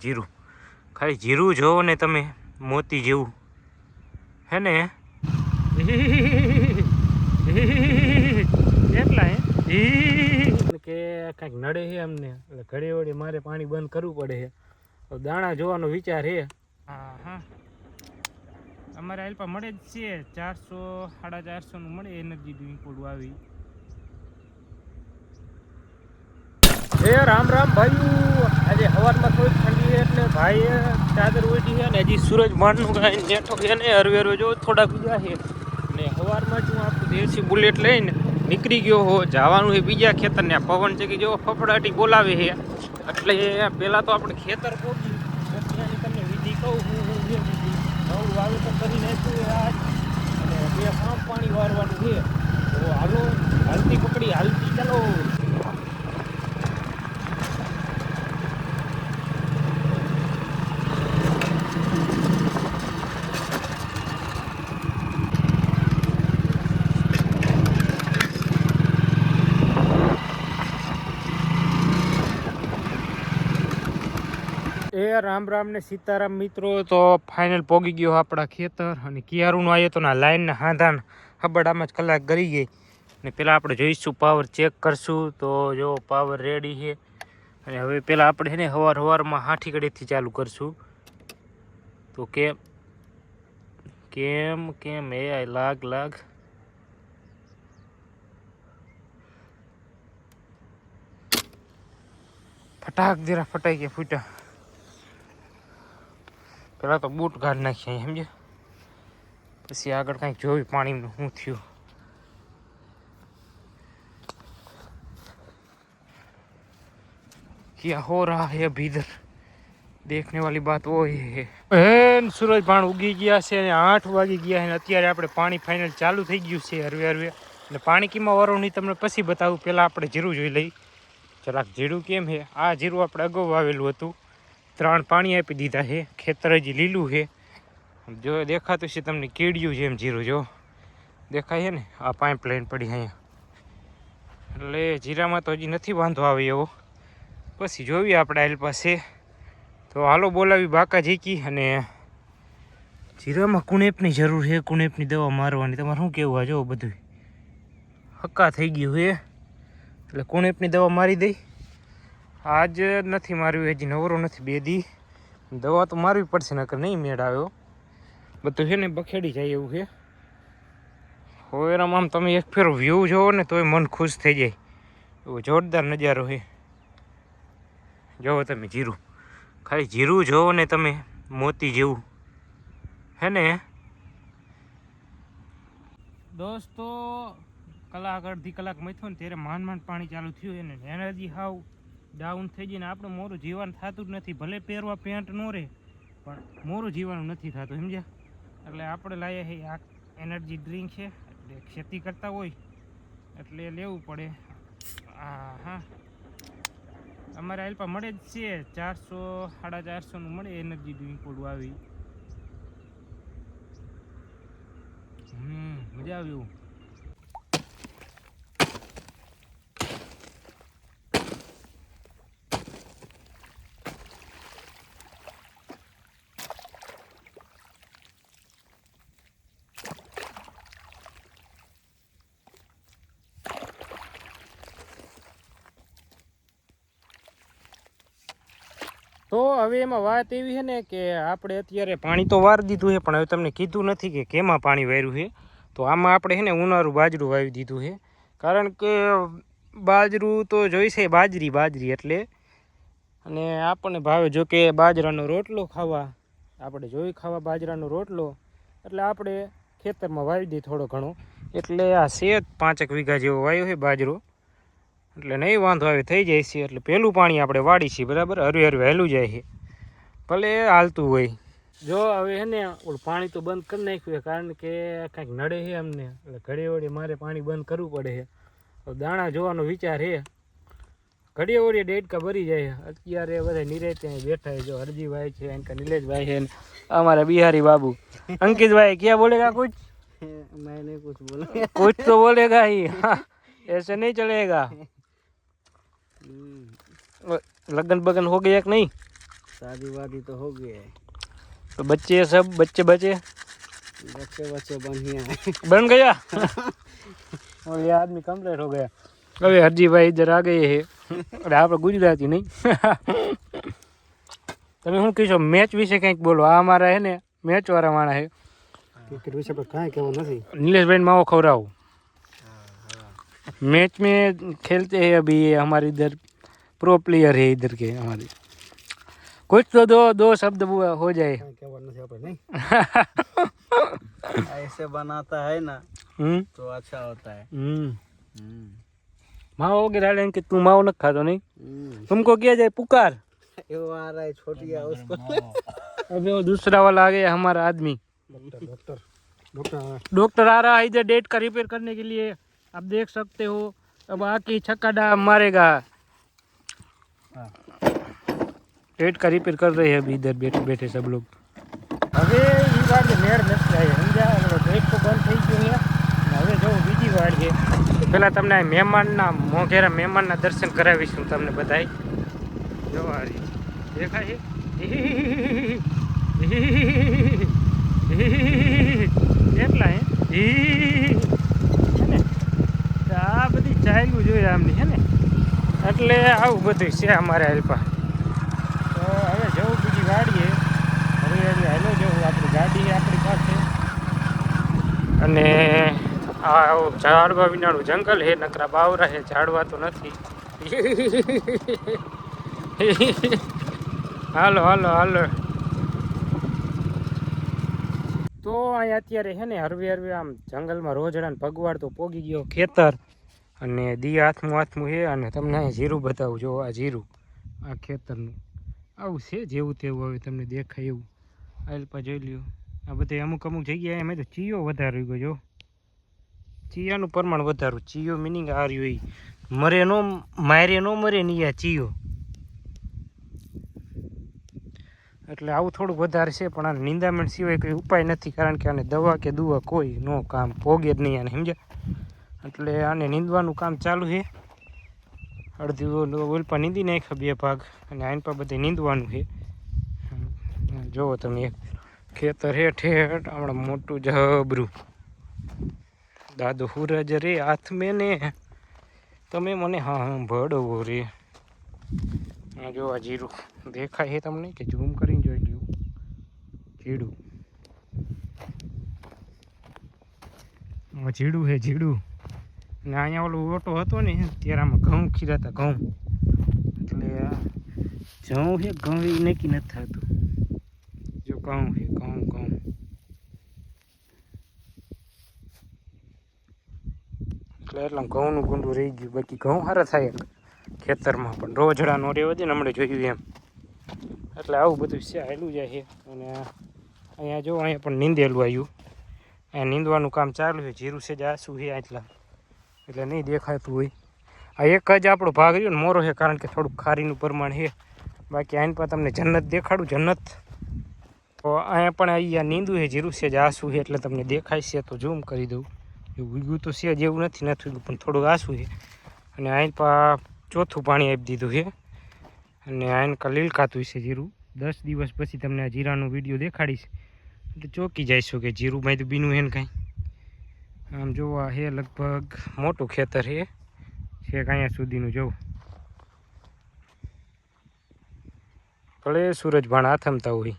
જીરું ખાલી જીરું જોવો ને તમે મોતી જેવું હે ને કેટલા હે કે કાંઈક નડે છે અમને એટલે ઘડી વળી મારે પાણી બંધ કરવું પડે છે. દાણા જોવાનો વિચાર છે. હા હા અમારે આલ્પા મળે જ છે 400 450 નું મળે એનર્જી ડ્રિંક ઓલું આવી. રામ રામ ભાઈ. આજે સવારમાં થોડી ઠંડી છે એટલે ભાઈ ચાદર ઓઢી છે ને હજી સૂરજ માંડનું કાંઈ નેઠો છે ને હરવે હરવે જો થોડા બીજા છે ને સવારમાં જ હું આપણું દેશી બુલેટ લઈને નીકળી ગયો હો જવાનું છે બીજા ખેતરને. આ પવન છે કે જો ફફડાટી બોલાવે છે એટલે પહેલાં તો આપણે ખેતર પહોંચી ત્યાંની તમને વિધિ કહું હું નવું વાવેતર કરી નાખ્યું આજ અને 2 પાંપ પાણી વારવાનું છે. તો હાલો હાલતી પકડી હાલતી ચાલો. રામ રામ ને સીતારામ મિત્રો. તો ફાઇનલ પોગી ગયો આપણા ખેતર અને કિયારુંનું આવ્યો તો ના લાઈનના હાંધાન હબડામાં જ કલાક ગરી ગઈ ને પહેલાં આપણે જોઈશું પાવર ચેક કરશું. તો જો પાવર રેડી છે અને હવે પહેલાં આપણે છે ને સવારમાં 8 કડેથી ચાલુ કરશું. તો કેમ એ લાગ ફટાક જરા ફટાઈ ગયા ફૂટા. પહેલાં તો બૂટ કાઢી નાખીએ સમજે પછી આગળ કાંઈક જોયું પાણીનું શું થયું. क्या हो रहा है अभी इधर देखने वाली बात वो है. सूरज ભાણ ઉગી ગયા છે અને 8 વાગી ગયા છે. અત્યારે આપણે પાણી ફાઇનલ ચાલુ થઈ ગયું છે હરવે હરવે અને પાણી કીમાં વારવું તમને પછી બતાવું. પહેલાં આપણે જીરું જોઈ લઈ જરાક. જીરું કેમ છે આ જીરું આપણે અગાઉ વાવેલું હતું 3 પાણી આપી દીધા છે. ખેતર હજી લીલું છે જો દેખાતું છે તમને કીડિયું છે એમ જીરું જો દેખાય છે ને. આ પાઇપલાઇન પડી અહીંયા એટલે જીરામાં તો હજી નથી વાંધો આવે એવો. પછી જોઈએ આપણે આલ પાસે. તો હાલો બોલાવી બાકા જીકી અને જીરામાં કુણેપની જરૂર છે. કુણેપની દવા મારવાની. તમારે શું કહેવું? આ જો બધું હક્કા થઈ ગયું છે એટલે કુણેપની દવા મારી દઈ. આજ નથી મારવી હજી નવરો નથી 2 દી. દવા તો મારવી પડશે નકર નહીં મેળ આવ્યો. બધું છે ને બખેડી જાય એવું છે. હોવેરામાં આમ તમે એક ફેર વ્યૂ જોવો ને તોય મન ખુશ થઈ જાય એવો જોરદાર નજારો છે. જોવો તમે જીરું ખાલી જીરું જોવો ને તમે મોતી જેવું હે ને દોસ્તો. કલાક અડધી કલાક મથ્યો ને ત્યારે માંડ પાણી ચાલુ થયું એને એનર્જી હાવ ડાઉન થઈ ગઈ ને આપણું મોરું જીવન થતું જ નથી. ભલે પહેરવા પેન્ટ ન રહે પણ મોરું જીવવાનું નથી થતું સમજ્યા. એટલે આપણે લાવ્યા છે આ એનર્જી ડ્રિંક છે એટલે ખેતી કરતા હોય એટલે લેવું પડે. હા અમારે આલ્પા મળે જ છે 400 450 નું મળે એનર્જી ડ્રિંક ઓલું આવી. મજા આવી એવું. તો હવે એમાં વાત એવી છે ને કે આપણે અત્યારે પાણી તો વારી દીધું છે પણ હવે તમને કીધું નથી કે કેમાં પાણી વાર્યું છે. તો આમાં આપણે છે ને ઉનાળું બાજરું વાવી દીધું છે. કારણ કે બાજરું તો જોઈશે બાજરી એટલે અને આપણને ભાવે જો કે બાજરાનો રોટલો ખાવા આપણે જોઈ ખાવા બાજરાનો રોટલો એટલે આપણે ખેતરમાં વાવી દઈએ થોડો ઘણો. એટલે આ છે 5 વીઘા જેવો વાવ્યો છે બાજરો એટલે નહીં વાંધો આવે થઈ જાય છે. એટલે પહેલું પાણી આપણે વાળી છીએ બરાબર હરવે વહેલું જાય છે ભલે હાલતું હોય. જો હવે છે ને ઓલું પાણી તો બંધ કરી નાખ્યું કારણ કે કાંઈક નડે છે અમને એટલે ઘડી વળી મારે પાણી બંધ કરવું પડે છે. દાણા જોવાનો વિચાર છે. ઘડીએ વળીએ ડેડકા ભરી જાય. અત્યારે બધા નિરાતે બેઠા છે. જો હરજીભાઈ છે એનકા નિલેશભાઈ છે અમારા બિહારી બાબુ અંકિતભાઈ ક્યાં બોલેગા कुछ मैं नहीं कुछ बोलूंगा कुछ तो बोलेगा ही ऐसे नहीं चलेगा. लगन बगन हो गया कि नहीं? शादी वादी तो हो गई है, तो बच्चे सब बच्चे बच्चे बच्चे बच्चे बढ़िया है। बन गया और ये आदमी कंप्लीट हो गया। अबे हरजी भाई इधर आ गए है अरे आप गुजराती नहीं તમે શું કહીશો મેચ વિશે કંઈક બોલો? આ અમારા હે ને મેચ વાળા માણા હે, क्रिकेट विषय पर कहाँ केवल नहीं। नीलेश माओ खवराओ मैच में खेलते हैं अभी ये हमारे इधर प्रो प्लेयर है इधर के हमारे, कुछ तो दो शब्द हो जाए। ऐसे बनाता है ना तो अच्छा होता है। माओ गिरा लें कि तू माओ न खा तो नहीं, तुमको किया जाए पुकार। वो आ रहा है छोटिया उसको। अभी वो दूसरा वाला आ गया हमारा आदमी, डॉक्टर आ रहा है इधर डेट का रिपेयर करने के लिए। आप देख सकते हो अब आके छक्का डा मारेगा। डेट का रिपेयर कर रहे हैं अभी इधर बैठे बैठे सब लोग। હવે એ વાડ મેળ નથી આવી સમજ્યા, ડેટ તો બંધ થઈ ગયો છે હવે જો બીજી વાડ છે। પહેલાં તમને મહેમાનના મોઘેરા મહેમાનના દર્શન કરાવીશું તમને બધાય। જો આ દેખાય છે કેટલા હે ને આ બધી ચાલ્યું જોઈએ આમની હે ને, એટલે આવું બધું છે અમારે હેલ્પા। તો હવે જવું બીજી વાડીએ, હવે હેલો જવું આપણી ગાડી આપણી પાસે, અને આ ઝાડવા વિનાનું જંગલ છે, નકરા બાવરા છે, ઝાડવા તો નથી। હાલો હાલો હાલો। તો અહીંયા અત્યારે છે ને હરવે હરવે આમ જંગલમાં રોજડાને પગવાડ તો પોગી ગયો ખેતર, અને દી હાથમું છે। અને તમને અહીંયા જીરું બતાવું, જો આ જીરું આ ખેતરનું આવું છે જેવું તેવું હવે તમને દેખાય એવું। આલપા જોઈ લ્યો આ બધે અમુક જગ્યાએ એમ તો ચીયો વધારે ગયો, જો ચીયાનું પ્રમાણ વધારું। ચીયો મિનિંગ આ રહ્યું એ મરે નો મારે નો મરે નહીં આ ચીયો, એટલે આવું થોડુંક વધારે છે। પણ આ નિંદામણ સિવાય કોઈ ઉપાય નથી, કારણ કે આને દવા કે દુવા કોઈ નો કામ પોગે જ નહીં આને સમજ્યા। એટલે આને નીંદવાનું કામ ચાલુ છે। અડધી ઓલપા નીંદી નાખ્યા 2 ભાગ, અને આઈન પર બધે નીંદવાનું છે। જોવો તમે એક ખેતર હેઠ હેઠ હમણાં મોટું જબરું દાદો હુરજ રે હાથ મેં ને તમે મને હા ભડવો રે। જો આ જીરું દેખાય છે તમને કે ઝૂમ કરીને જોઈ લ્યો, જીડું જીડું છે જીડું। ને અહીંયા ઓલું ઓટો હતો ને ત્યારે આમાં ઘઉં ખીરાતા ઘઉં, એટલે જઉં છે ઘઉં એ નક્કી નથી થતું। જો ઘઉં છે ઘઉં એટલે એટલા ઘઉંનું ગુંડું રહી ગયું, બાકી ઘઉં સારા થાય ખેતરમાં, પણ રોજડા નો રહેવા દે ને હમણાં જોયું એમ। એટલે આવું બધું છે હાલું જાય છે। અને અહીંયા જો અહીંયા પણ નીંદેલું આવ્યું, અહીંયા નીંદવાનું કામ ચાલુ છે। જીરું છે જાસું છે આટલા, એટલે નહીં દેખાતું હોય। આ એક જ આપણો ભાગ રહ્યો ને મોરો છે, કારણ કે થોડુંક ખારીનું પ્રમાણ છે। બાકી આઈન પર તમને જન્નત દેખાડું, જન્નત તો અહીંયા પણ અહીંયા નીંદું છે, જીરું છે જાસું છે, એટલે તમને દેખાય છે તો ઝૂમ કરી દઉં। એવું ઉગ્યું તો છે જેવું નથી ઉગ્યું, પણ થોડુંક આસું છે। અને આઈન પર ચોથું પાણી આપી દીધું છે, અને આઈન કા લીલકાતું છે જીરું। 10 દિવસ પછી તમને આ જીરાનો વિડીયો દેખાડીશ, એટલે ચોકી જઈશું કે જીરુંમાં તો બીનું હે ને કાંઈ। આમ જોવા હે લગભગ મોટું ખેતર છે અહીંયા સુધીનું જવું, ભલે સૂરજ ભાણ આથમતા હોય।